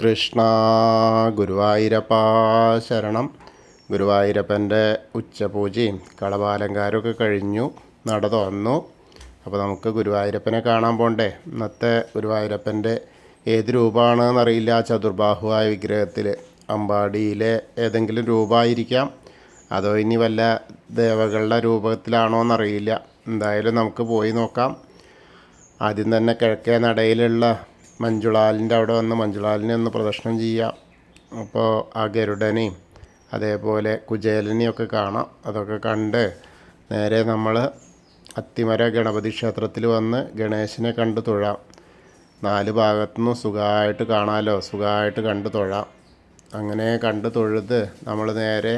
കൃഷ്ണ ഗുരുവായൂരപ്പാ ശരണം. ഗുരുവായൂരപ്പൻ്റെ ഉച്ചപൂജയും കളഭാലങ്കാരമൊക്കെ കഴിഞ്ഞു, നട തുറന്നു. അപ്പോൾ നമുക്ക് ഗുരുവായൂരപ്പനെ കാണാൻ പോണ്ടേ. ഇന്നത്തെ ഗുരുവായൂരപ്പൻ്റെ ഏത് രൂപമാണെന്നറിയില്ല. ചതുർബാഹുവായ വിഗ്രഹത്തിൽ അമ്പാടിയിലെ ഏതെങ്കിലും രൂപമായിരിക്കാം, അതോ ഇനി വല്ല ദേവകളുടെ രൂപത്തിലാണോ എന്നറിയില്ല. എന്തായാലും നമുക്ക് പോയി നോക്കാം. ആദ്യം തന്നെ കിഴക്കേ നടയിലുള്ള മഞ്ജുളാലിൻ്റെ അവിടെ വന്ന് മഞ്ജുളാലിനെ ഒന്ന് പ്രദർശനം ചെയ്യാം. അപ്പോൾ ആ ഗരുഡനെയും അതേപോലെ കുചേലനെയും ഒക്കെ കാണാം. അതൊക്കെ കണ്ട് നേരെ നമ്മൾ അത്തിമര ഗണപതി ക്ഷേത്രത്തിൽ വന്ന് ഗണേശനെ കണ്ടു തൊഴാം. നാല് ഭാഗത്തുനിന്നും സുഖമായിട്ട് കാണാമല്ലോ, സുഖമായിട്ട് കണ്ടു തൊഴാം. അങ്ങനെ കണ്ടു തൊഴുത് നമ്മൾ നേരെ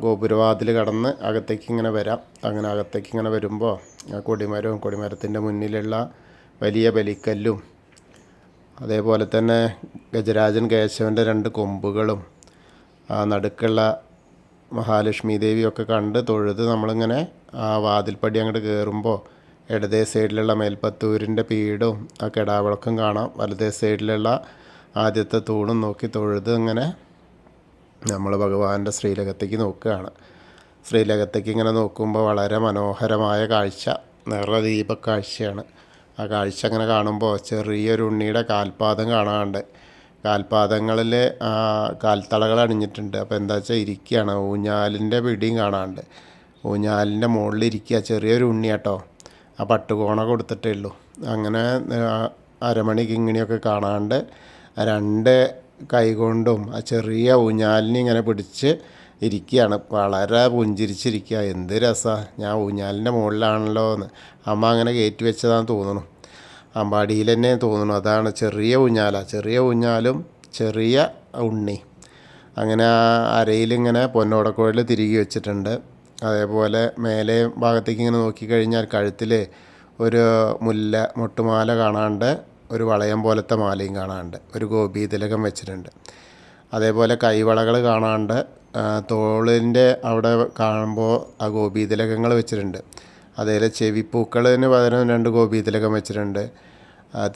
ഗോപുരവാതിൽ കടന്ന് അകത്തേക്ക് ഇങ്ങനെ വരാം. അങ്ങനെ അകത്തേക്ക് ഇങ്ങനെ വരുമ്പോൾ കൊടിമരവും കൊടിമരത്തിൻ്റെ മുന്നിലുള്ള വലിയ ബലിക്കല്ലും അതേപോലെ തന്നെ ഗജരാജൻ കേശവൻ്റെ രണ്ട് കൊമ്പുകളും നടുക്കുള്ള മഹാലക്ഷ്മി ദേവിയൊക്കെ കണ്ട് തൊഴുത് നമ്മളിങ്ങനെ ആ വാതിൽപ്പടി അങ്ങോട്ട് കയറുമ്പോൾ ഇടതേ സൈഡിലുള്ള മേൽപ്പത്തൂരിൻ്റെ പീഠവും ആ കെടാവിളക്കും കാണാം. വലതേ സൈഡിലുള്ള ആദ്യത്തെ തൂണും നോക്കി തൊഴുത് അങ്ങനെ നമ്മൾ ഭഗവാന്റെ ശ്രീലകത്തേക്ക് നോക്കുകയാണ്. ശ്രീലകത്തേക്ക് ഇങ്ങനെ നോക്കുമ്പോൾ വളരെ മനോഹരമായ കാഴ്ച, നിറദീപക്കാഴ്ചയാണ്. ആ കാഴ്ച അങ്ങനെ കാണുമ്പോൾ ചെറിയൊരു ഉണ്ണിയുടെ കാൽപാദം കാണാറുണ്ട്. കാൽപാദങ്ങളിൽ കാൽത്തളകൾ അണിഞ്ഞിട്ടുണ്ട്. അപ്പോൾ എന്താ വെച്ചാൽ ഇരിക്കുകയാണ്. ഊഞ്ഞാലിൻ്റെ പിടിയും കാണാറുണ്ട്. ഊഞ്ഞാലിൻ്റെ മുകളിൽ ഇരിക്കുക ചെറിയൊരു ഉണ്ണി കേട്ടോ. ആ പട്ടുകോണ കൊടുത്തിട്ടേ ഉള്ളൂ. അങ്ങനെ അരമണി കിങ്ങിണിയൊക്കെ കാണാണ്ട് രണ്ട് കൈകൊണ്ടും ആ ചെറിയ ഊഞ്ഞാലിനെ ഇങ്ങനെ പിടിച്ച് ഇരിക്കുകയാണ്. വളരെ പുഞ്ചിരിച്ചിരിക്കുക. എന്ത് രസമാണ്. ഞാൻ ഊഞ്ഞാലിൻ്റെ മുകളിലാണല്ലോ എന്ന് അമ്മ അങ്ങനെ കയറ്റി വെച്ചതാണെന്ന് തോന്നുന്നു. അമ്പാടിയിൽ തന്നെ തോന്നുന്നു. അതാണ് ചെറിയ ഊഞ്ഞാലാണ്. ചെറിയ ഊഞ്ഞാലും ചെറിയ ഉണ്ണി. അങ്ങനെ ആ അരയിലിങ്ങനെ പൊന്നോടക്കുഴൽ തിരികെ വെച്ചിട്ടുണ്ട്. അതേപോലെ മേലെ ഭാഗത്തേക്ക് ഇങ്ങനെ നോക്കിക്കഴിഞ്ഞാൽ കഴുത്തിൽ ഒരു മുട്ടുമാല കാണാണ്ട്, ഒരു വളയം പോലത്തെ മാലയും കാണാണ്ട്, ഒരു ഗോപീതിലകം വെച്ചിട്ടുണ്ട്. അതേപോലെ കൈവളകൾ കാണാണ്ട്, തോളിൻ്റെ അവിടെ കാണുമ്പോൾ ആ ഗോപീതിലകങ്ങൾ വെച്ചിട്ടുണ്ട്. അതേപോലെ ചെവിപ്പൂക്കളിന് പകരം രണ്ട് ഗോപീതിലകം വെച്ചിട്ടുണ്ട്.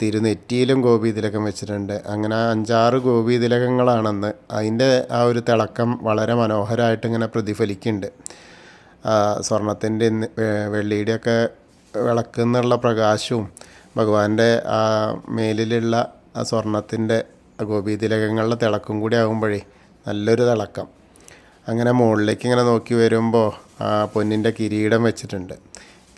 തിരുനെറ്റിയിലും ഗോപീതിലകം വെച്ചിട്ടുണ്ട്. അങ്ങനെ 5-6 ഗോപീതിലകങ്ങളാണെന്ന്. അതിൻ്റെ ആ ഒരു തിളക്കം വളരെ മനോഹരമായിട്ട് ഇങ്ങനെ പ്രതിഫലിക്കുന്നുണ്ട്. സ്വർണത്തിൻ്റെ വെള്ളിയുടെയൊക്കെ വിളക്കുന്നുള്ള പ്രകാശവും ഭഗവാന്റെ ആ മേലിലുള്ള ആ സ്വർണത്തിൻ്റെ ഗോപീതിലകങ്ങളുടെ തിളക്കം കൂടി ആകുമ്പോഴേ നല്ലൊരു തിളക്കം. അങ്ങനെ മുകളിലേക്ക് ഇങ്ങനെ നോക്കി വരുമ്പോൾ ആ പൊന്നിൻ്റെ കിരീടം വെച്ചിട്ടുണ്ട്.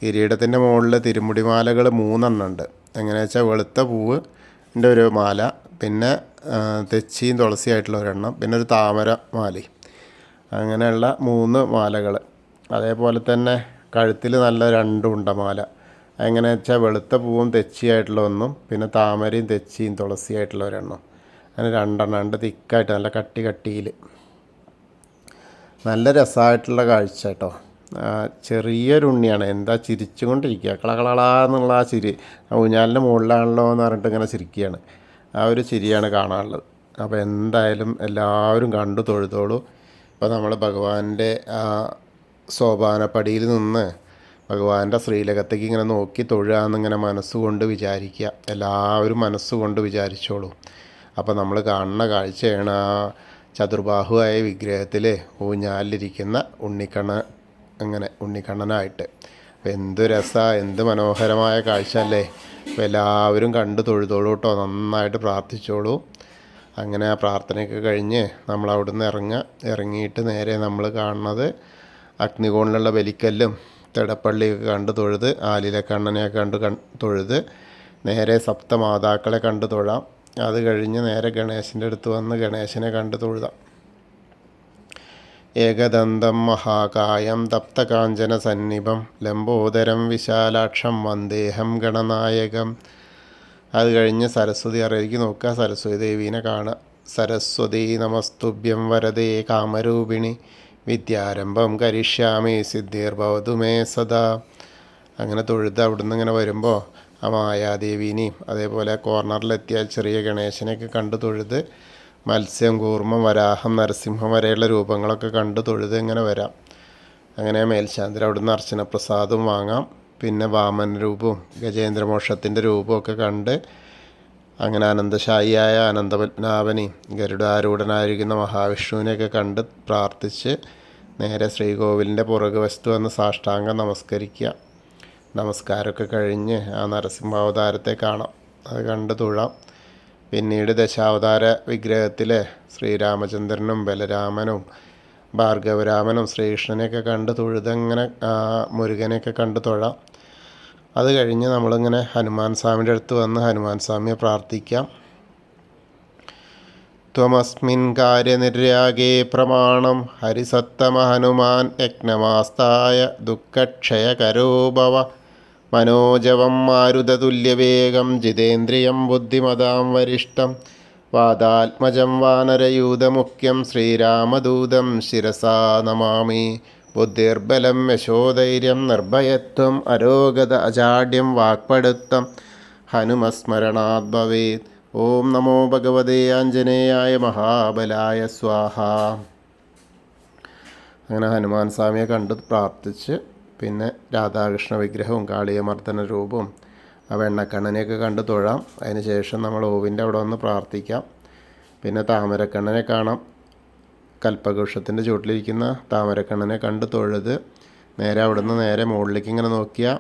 കിരീടത്തിൻ്റെ മുകളിൽ തിരുമുടിമാലകൾ 3 ഉണ്ട്. എങ്ങനെയാ വെച്ചാൽ വെളുത്ത പൂവിൻ്റെ ഒരു മാല, പിന്നെ തെച്ചിയും തുളസിയായിട്ടുള്ള ഒരെണ്ണം, പിന്നെ ഒരു താമര മാലയും. അങ്ങനെയുള്ള 3 മാലകൾ. അതേപോലെ തന്നെ കഴുത്തിൽ നല്ല 2 ഉണ്ടമാല. എങ്ങനെ വെച്ചാൽ വെളുത്ത പൂവും തെച്ചിയായിട്ടുള്ള ഒന്നും, പിന്നെ താമരയും തെച്ചിയും തുളസിയായിട്ടുള്ള ഒരെണ്ണം. അങ്ങനെ 2 ഉണ്ട്. തിക്കായിട്ട് നല്ല കട്ടിയിൽ നല്ല രസമായിട്ടുള്ള കാഴ്ച കേട്ടോ. ചെറിയൊരു ഉണ്ണിയാണ്. എന്താ ചിരിച്ചുകൊണ്ടിരിക്കുക, കളകളാന്നുള്ള ആ ചിരി. ഊഞ്ഞാലിൻ്റെ മുകളിലാണല്ലോ എന്ന് പറഞ്ഞിട്ട് ഇങ്ങനെ ചിരിക്കുകയാണ്. ആ ഒരു ചിരിയാണ് കാണാനുള്ളത്. അപ്പോൾ എന്തായാലും എല്ലാവരും കണ്ടു തൊഴുതോളൂ. ഇപ്പോൾ നമ്മൾ ഭഗവാന്റെ സോപാനപ്പടിയിൽ നിന്ന് ഭഗവാന്റെ ശ്രീലകത്തേക്ക് ഇങ്ങനെ നോക്കി തൊഴുകയെന്നിങ്ങനെ മനസ്സുകൊണ്ട് വിചാരിക്കുക. എല്ലാവരും മനസ്സുകൊണ്ട് വിചാരിച്ചോളൂ. അപ്പോൾ നമ്മൾ കാണുന്ന കാഴ്ചയാണ് ആ ചതുർബാഹുവായ വിഗ്രഹത്തിൽ ഊഞ്ഞാലിലിരിക്കുന്ന ഉണ്ണിക്കണ്ണനായിട്ട്. അപ്പോൾ എന്ത് രസമാണ്, എന്ത് മനോഹരമായ കാഴ്ച അല്ലേ. അപ്പോൾ എല്ലാവരും കണ്ട് തൊഴുതോളൂ കേട്ടോ. നന്നായിട്ട് പ്രാർത്ഥിച്ചോളൂ. അങ്ങനെ ആ പ്രാർത്ഥനയൊക്കെ കഴിഞ്ഞ് നമ്മൾ അവിടെ നിന്ന് ഇറങ്ങിയിട്ട് നേരെ നമ്മൾ കാണുന്നത് അഗ്നികോണിലുള്ള ബലിക്കല്ലും തിടപ്പള്ളിയൊക്കെ കണ്ട് തൊഴുത്, ആലിലെ കണ്ണനെയൊക്കെ തൊഴുത് നേരെ സപ്തമാതാക്കളെ കണ്ട് തൊഴാം. അത് കഴിഞ്ഞ് നേരെ ഗണേശൻ്റെ അടുത്ത് വന്ന് ഗണേശനെ കണ്ട് തൊഴുതാം. ഏകദന്തം മഹാകായം തപ്തകാഞ്ചന സന്നിഭം ലംബോദരം വിശാലാക്ഷം വന്ദേഹം ഗണനായകം. അത് കഴിഞ്ഞ് സരസ്വതി അറയിലേക്ക് നോക്കുക. സരസ്വതി ദേവീനെ കാണുക. സരസ്വതി നമസ്തുഭ്യം വരദേ കാമരൂപിണി വിദ്യാരംഭം കരിഷ്യാമി സിദ്ധിർഭവതു മേ സദാ. അങ്ങനെ തൊഴുത് അവിടുന്ന് ഇങ്ങനെ വരുമ്പോൾ ആ മായാദേവീനെയും അതേപോലെ കോർണറിലെത്തിയ ചെറിയ ഗണേശനെയൊക്കെ കണ്ട് തൊഴുത് മത്സ്യം, കൂർമ്മം, വരാഹം, നരസിംഹം വരെയുള്ള രൂപങ്ങളൊക്കെ കണ്ട് തൊഴുത് ഇങ്ങനെ വരാം. അങ്ങനെ മേൽശാന്തിൽ അവിടുന്ന് അർച്ചന പ്രസാദവും വാങ്ങാം. പിന്നെ വാമന രൂപവും ഗജേന്ദ്രമോക്ഷത്തിൻ്റെ രൂപമൊക്കെ കണ്ട് അങ്ങനെ അനന്തശായിയായ അനന്തപത്മനാഭനെയും ഗരുഡാരൂഢനായിരിക്കുന്ന മഹാവിഷ്ണുവിനെയൊക്കെ കണ്ട് പ്രാർത്ഥിച്ച് നേരെ ശ്രീകോവിലിൻ്റെ പുറകു വശത്ത് വന്ന് സാഷ്ടാംഗം നമസ്കരിക്കുക. നമസ്കാരമൊക്കെ കഴിഞ്ഞ് ആ നരസിംഹാവതാരത്തെ കാണാം, അത് കണ്ട് തൊഴാം. പിന്നീട് ദശാവതാര വിഗ്രഹത്തിലെ ശ്രീരാമചന്ദ്രനും ബലരാമനും ഭാർഗവരാമനും ശ്രീകൃഷ്ണനെയൊക്കെ കണ്ട് തൊഴുതങ്ങനെ മുരുകനെയൊക്കെ കണ്ട് തൊഴാം. അത് കഴിഞ്ഞ് നമ്മളിങ്ങനെ ഹനുമാൻ സ്വാമിയുടെ അടുത്ത് വന്ന് ഹനുമാൻ സ്വാമിയെ പ്രാർത്ഥിക്കാം. ത്വമസ്മിൻ കാര്യനിര്യാഗേ പ്രമാണം ഹരിസത്തമ ഹനുമാൻ യജ്ഞമാസ്തായ ദുഃഖക്ഷയകരോ ഭവ മനോജവം മാരുതതുല്യവേഗം ജിതേന്ദ്രിയം ബുദ്ധിമതാം വരിഷ്ടം വാദാത്മജം വാനരയൂഥമുഖ്യം ശ്രീരാമദൂതം ശിരസാ നമാമി. ബുദ്ധിർബലം യശോധൈര്യം നിർഭയത്വം അരോഗത അജാഡ്യം വാക്പടുത്തം ഹനുമസ്മരണാത് ഭവേത്. ഓം നമോ ഭഗവതേ ആഞ്ജനേയായ മഹാബലായ സ്വാഹ. അങ്ങനെ ഹനുമാൻ സ്വാമിയെ കണ്ട് പ്രാർത്ഥിച്ച് പിന്നെ രാധാകൃഷ്ണ വിഗ്രഹവും കാളിയമർദ്ദന രൂപവും ആ വെണ്ണക്കണ്ണനെയൊക്കെ കണ്ട് തൊഴാം. അതിന് ശേഷം നമ്മൾ ഓവിൻ്റെ അവിടെ വന്ന് പ്രാർത്ഥിക്കാം. പിന്നെ താമരക്കണ്ണനെ കാണാം. കൽപ്പവൃക്ഷത്തിൻ്റെ ചുവട്ടിലിരിക്കുന്ന താമരക്കണ്ണനെ കണ്ട് തൊഴുത് നേരെ അവിടെ നിന്ന് നേരെ മുകളിലേക്ക് ഇങ്ങനെ നോക്കിയാൽ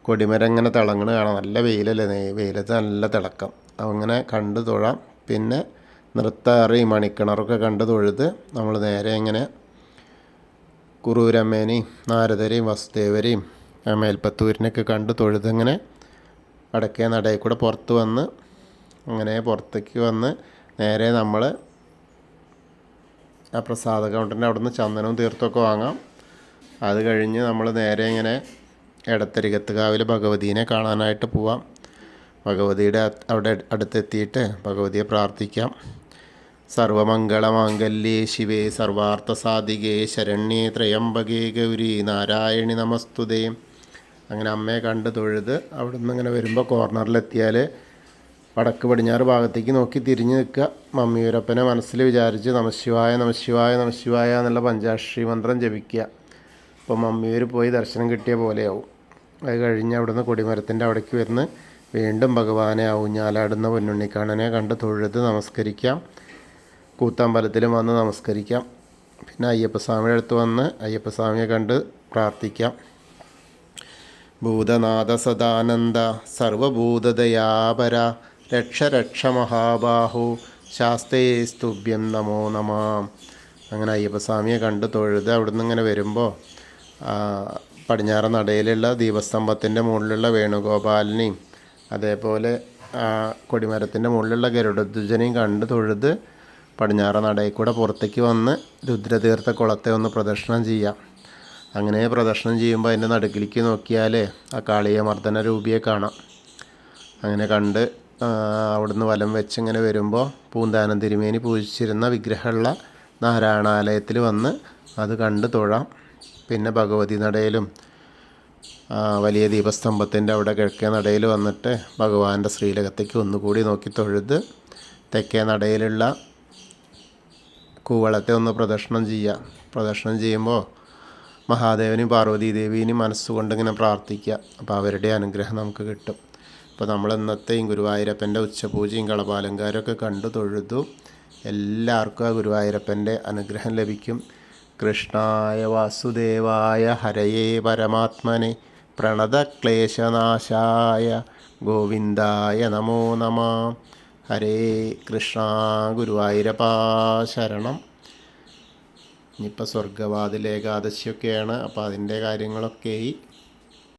കൊടിമരം ഇങ്ങനെ തിളങ്ങണ കാണാം. നല്ല വെയിലല്ലേ, വെയിലത്ത് നല്ല തിളക്കം. അങ്ങനെ കണ്ട് തൊഴാം. പിന്നെ നൃത്താറയും മണിക്കിണറൊക്കെ കണ്ട് തൊഴുത് നമ്മൾ നേരെ ഇങ്ങനെ കുറൂരമ്മേനെയും നാരദരെയും വസുദേവരെയും മേൽപ്പത്തൂരിനെയൊക്കെ കണ്ട് തൊഴുതിങ്ങനെ വടക്കേ നടയിൽ കൂടെ പുറത്ത് വന്ന് അങ്ങനെ പുറത്തേക്ക് വന്ന് നേരെ നമ്മൾ ആ പ്രസാദ കൗണ്ടറിൻ്റെ അവിടെ നിന്ന് ചന്ദനവും തീർത്ഥമൊക്കെ വാങ്ങാം. അത് കഴിഞ്ഞ് നമ്മൾ നേരെ ഇങ്ങനെ എടത്തരികത്തുകാവിൽ ഭഗവതീനെ കാണാനായിട്ട് പോവാം. ഭഗവതിയുടെ അവിടെ അടുത്തെത്തിയിട്ട് ഭഗവതിയെ പ്രാർത്ഥിക്കാം. സർവമംഗളമാംഗല്യേ ശിവേ സർവാർത്ഥസാധികേ ശരണ്യേ ത്രയംബകേ ഗൗരി നാരായണി നമസ്തുതേ. അങ്ങനെ അമ്മയെ കണ്ട് തൊഴുത് അവിടെ നിന്ന് ഇങ്ങനെ വരുമ്പോൾ കോർണറിലെത്തിയാൽ വടക്ക് പടിഞ്ഞാറ് ഭാഗത്തേക്ക് നോക്കി തിരിഞ്ഞ് നിൽക്കുക. മമ്മിയൂരപ്പനെ മനസ്സിൽ വിചാരിച്ച് നമശിവായ നമശിവായ നമശിവായ എന്നുള്ള പഞ്ചാക്ഷരി മന്ത്രം ജപിക്കുക. അപ്പോൾ മമ്മിയൂർ പോയി ദർശനം കിട്ടിയ പോലെയാവും. അത് കഴിഞ്ഞ് അവിടുന്ന് കൊടിമരത്തിൻ്റെ അവിടേക്ക് വരുന്ന് വീണ്ടും ഭഗവാനെ ഊഞ്ഞാലാടുന്ന പൊന്നുണ്ണിക്കണ്ണനെ കണ്ട് തൊഴുത് നമസ്കരിക്കാം. കൂത്തമ്പലത്തിലും വന്ന് നമസ്കരിക്കാം. പിന്നെ അയ്യപ്പസ്വാമിയുടെ അടുത്ത് വന്ന് അയ്യപ്പസ്വാമിയെ കണ്ട് പ്രാർത്ഥിക്കാം. ഭൂതനാഥ സദാനന്ദ സർവഭൂതദയാപര രക്ഷ രക്ഷ മഹാബാഹു ശാസ്തേ സ്തുഭ്യം നമോ നമാം. അങ്ങനെ അയ്യപ്പസ്വാമിയെ കണ്ട് തൊഴുത് അവിടുന്ന് ഇങ്ങനെ വരുമ്പോൾ പടിഞ്ഞാറ് നടയിലുള്ള ദീപസ്തംഭത്തിൻ്റെ മുകളിലുള്ള വേണുഗോപാലിനെയും അതേപോലെ കൊടിമരത്തിൻ്റെ മുകളിലുള്ള ഗരുഡധ്വജനെയും കണ്ട് തൊഴുത് പടിഞ്ഞാറ് നടയിൽ കൂടെ പുറത്തേക്ക് വന്ന് രുദ്രതീർത്ഥ കുളത്തെ ഒന്ന് പ്രദക്ഷിണം ചെയ്യാം. അങ്ങനെ പ്രദക്ഷിണം ചെയ്യുമ്പോൾ അതിൻ്റെ നടുക്കിലേക്ക് നോക്കിയാൽ ആ കാളിയമർദ്ദന രൂപിയെ കാണാം. അങ്ങനെ കണ്ട് അവിടുന്ന് വലം വെച്ച് ഇങ്ങനെ വരുമ്പോൾ പൂന്താനം തിരുമേനി പൂജിച്ചിരുന്ന വിഗ്രഹമുള്ള നാരായണാലയത്തിൽ വന്ന് അത് കണ്ട് തൊഴാം. പിന്നെ ഭഗവതി നടയിലും വലിയ ദീപസ്തംഭത്തിൻ്റെ അവിടെ കിഴക്കേ നടയിൽ വന്നിട്ട് ഭഗവാന്റെ ശ്രീലകത്തേക്ക് ഒന്നുകൂടി നോക്കി തൊഴുത് തെക്കേ നടയിലുള്ള കൂവളത്തെ ഒന്ന് പ്രദക്ഷിണം ചെയ്യുക. പ്രദക്ഷിണം ചെയ്യുമ്പോൾ മഹാദേവനെയും പാർവതീദേവിയെയും മനസ്സുകൊണ്ട് ഇങ്ങനെ പ്രാർത്ഥിക്കുക. അപ്പോൾ അവരുടെ അനുഗ്രഹം നമുക്ക് കിട്ടും. അപ്പോൾ നമ്മൾ ഇന്നത്തെയും ഗുരുവായൂരപ്പൻ്റെ ഉച്ചപൂജയും കളഭാലങ്കാരമൊക്കെ കണ്ടു തൊഴുതു. എല്ലാവർക്കും ആ ഗുരുവായൂരപ്പൻ്റെ അനുഗ്രഹം ലഭിക്കും. കൃഷ്ണായ വാസുദേവായ ഹരയേ പരമാത്മനെ പ്രണതക്ലേശനാശായ ഗോവിന്ദായ നമോ നമഃ. ഹരേ കൃഷ്ണ. ഗുരുവായൂരപ്പാ ശരണം. ഇനിയിപ്പോൾ സ്വർഗവാതിൽ ഏകാദശിയൊക്കെയാണ്. അപ്പോൾ അതിൻ്റെ കാര്യങ്ങളൊക്കെ